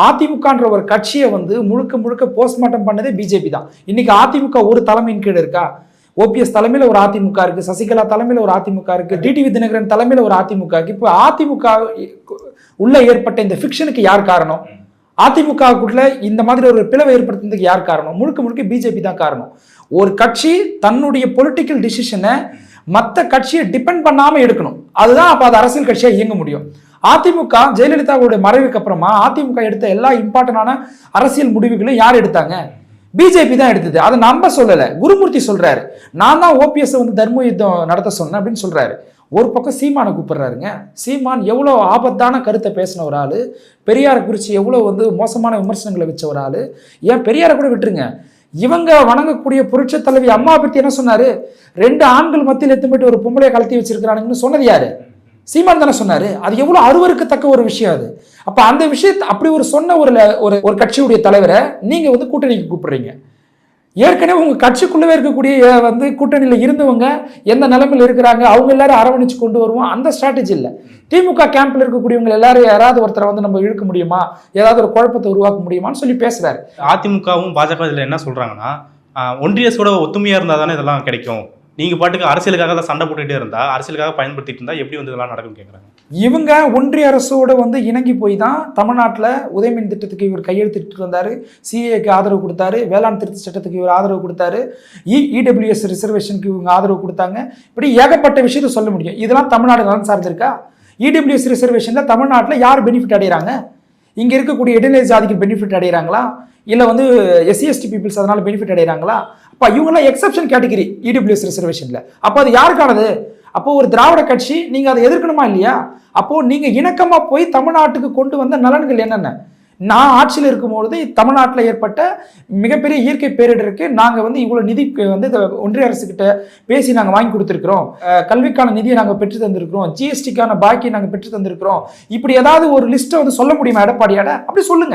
அதிமுகன்ற ஒரு கட்சியை வந்து முழுக்க முழுக்க போஸ்ட்மார்ட்டம் பண்ணதே பிஜேபி தான். இன்னைக்கு அதிமுக ஒரு தலைமையின் கீழ் இருக்கா? ஓபிஎஸ் தலைமையில ஒரு அதிமுக இருக்கு, சசிகலா தலைமையில ஒரு அதிமுக இருக்கு, டிடிவி தினகரன் தலைமையில ஒரு அதிமுக இருக்கு. இப்ப அதிமுக உள்ள ஏற்பட்ட இந்த ஃபிக்ஷனுக்கு யார் காரணம்? அதிமுகக்குள்ள இந்த மாதிரி ஒரு பிளவை ஏற்படுத்துறதுக்கு யார் காரணம்? முழுக்க முழுக்க பிஜேபி தான் காரணம். ஒரு கட்சி தன்னுடைய பொலிட்டிக்கல் டிசிஷனை மற்ற கட்சியை டிபெண்ட் பண்ணாம எடுக்கணும். அதுதான் அப்ப அது அரசியல் கட்சியா இயங்க முடியும். அதிமுக ஜெயலலிதாவுடைய மறைவுக்கு அப்புறமா அதிமுக எடுத்த எல்லா இம்பார்ட்டன்டான அரசியல் முடிவுகளையும் யார் எடுத்தாங்க? பிஜேபி தான் எடுத்தது. அதை நம்ப சொல்லல, குருமூர்த்தி சொல்றாரு, நான் தான் ஓபிஎஸ் வந்து தர்ம யுத்தம் நடத்த சொன்னேன் அப்படின்னு சொல்றாரு. ஒரு பக்கம் சீமானை கூப்பிடுறாருங்க. சீமான் எவ்வளோ ஆபத்தான கருத்தை பேசின ஒரு ஆளு, பெரியாரை குறித்து எவ்வளோ வந்து மோசமான விமர்சனங்களை வச்ச ஒரு ஆளு. ஏன் பெரியாரை கூட விட்டுருங்க, இவங்க வணங்கக்கூடிய புரட்சி தலைவி அம்மா பத்தி என்ன சொன்னாரு? 2 ஆண்கள் மத்தியில் எத்துமிட்டு ஒரு பொம்பளையை கலத்தி வச்சிருக்கிறானுங்கன்னு சொன்னது யாரு? சீமான் தானே சொன்னாரு. அது எவ்வளவு அருவருக்கத்தக்க ஒரு விஷயம் அது. அப்ப அந்த விஷயத்தை அப்படி ஒரு சொன்ன ஒரு கட்சியுடைய தலைவரை நீங்க வந்து கூட்டணிக்கு கூப்பிடுறீங்க. ஏற்கனவே உங்க கட்சிக்குள்ளவே இருக்கக்கூடிய வந்து கூட்டணியில இருந்தவங்க எந்த நிலைமையில் இருக்கிறாங்க, அவங்க எல்லாரும் அரவணைச்சு கொண்டு வருவோம், அந்த ஸ்ட்ராட்டஜி இல்லை. திமுக கேம்ப்ல இருக்கக்கூடியவங்க எல்லாரும் யாராவது ஒருத்தரை வந்து நம்ம இழுக்க முடியுமா, ஏதாவது ஒரு குழப்பத்தை உருவாக்க முடியுமான்னு சொல்லி பேசுறாரு. அதிமுகவும் பாஜக இதுல என்ன சொல்றாங்கன்னா, ஒன்றிய அரசோட ஒத்துமையா இருந்தா தானே இதெல்லாம் கிடைக்கும். நீங்க பாட்டுக்கு அரசியலுக்காக தான் சண்டை போட்டுட்டே இருந்தா, அரசியலுக்காக பயன்படுத்திட்டு இருந்தா எப்படி வந்து இதெல்லாம் நடக்கும் கேட்குறாங்க. இவங்க ஒன்றிய அரசோட வந்து இணங்கி போய் தான் தமிழ்நாட்டில் உதயமின் திட்டத்துக்கு இவர் கையெழுத்திட்டு வந்தாரு, சிஏக்கு ஆதரவு கொடுத்தாரு, வேளாண் திருத்த சட்டத்துக்கு இவர் ஆதரவு கொடுத்தாரு, இடபிள்யூஎஸ் ரிசர்வேஷனுக்கு இவங்க ஆதரவு கொடுத்தாங்க. இப்படி ஏகப்பட்ட விஷயத்தை சொல்ல முடியும். இதெல்லாம் தமிழ்நாடு நலன் சார்ந்திருக்கா? இடபிள்யூஎஸ் ரிசர்வேஷன்ல தமிழ்நாட்டில் யார் பெனிஃபிட் அடைகிறாங்க? இங்க இருக்கக்கூடிய இடைநிலை ஜாதிக்கு பெனிஃபிட் அடைகிறாங்களா, இல்லை வந்து எஸ்சி/எஸ்டி பீப்புள்ஸ் அதனால பெனிஃபிட் அடைகிறாங்களா? அப்போ இவங்கெல்லாம் எக்ஸப்ஷன் கேட்டகிரி இடபிள்யூஎஸ் ரிசர்வேஷன்ல. அப்போ அது யாருக்கானது? அப்போ ஒரு திராவிட கட்சி நீங்க அதை எதிர்க்கணுமா இல்லையா? அப்போ நீங்க இணக்கமா போய் தமிழ்நாட்டுக்கு கொண்டு வந்த நலன்கள் என்னென்ன? நான் ஆட்சியில் இருக்கும்பொழுது தமிழ்நாட்டில் ஏற்பட்ட மிகப்பெரிய இயற்கை பேரிடருக்கு நாங்கள் வந்து இவ்வளோ நிதி வந்து ஒன்றிய அரசுக்கிட்ட பேசி நாங்கள் வாங்கி கொடுத்துருக்குறோம், கல்விக்கான நிதியை நாங்கள் பெற்று தந்திருக்கிறோம், ஜிஎஸ்டிக்கான பாக்கி நாங்கள் பெற்று தந்திருக்கிறோம். இப்படி ஏதாவது ஒரு லிஸ்ட்டை வந்து சொல்ல முடியுமா எடப்பாடியாட? அப்படி சொல்லுங்க.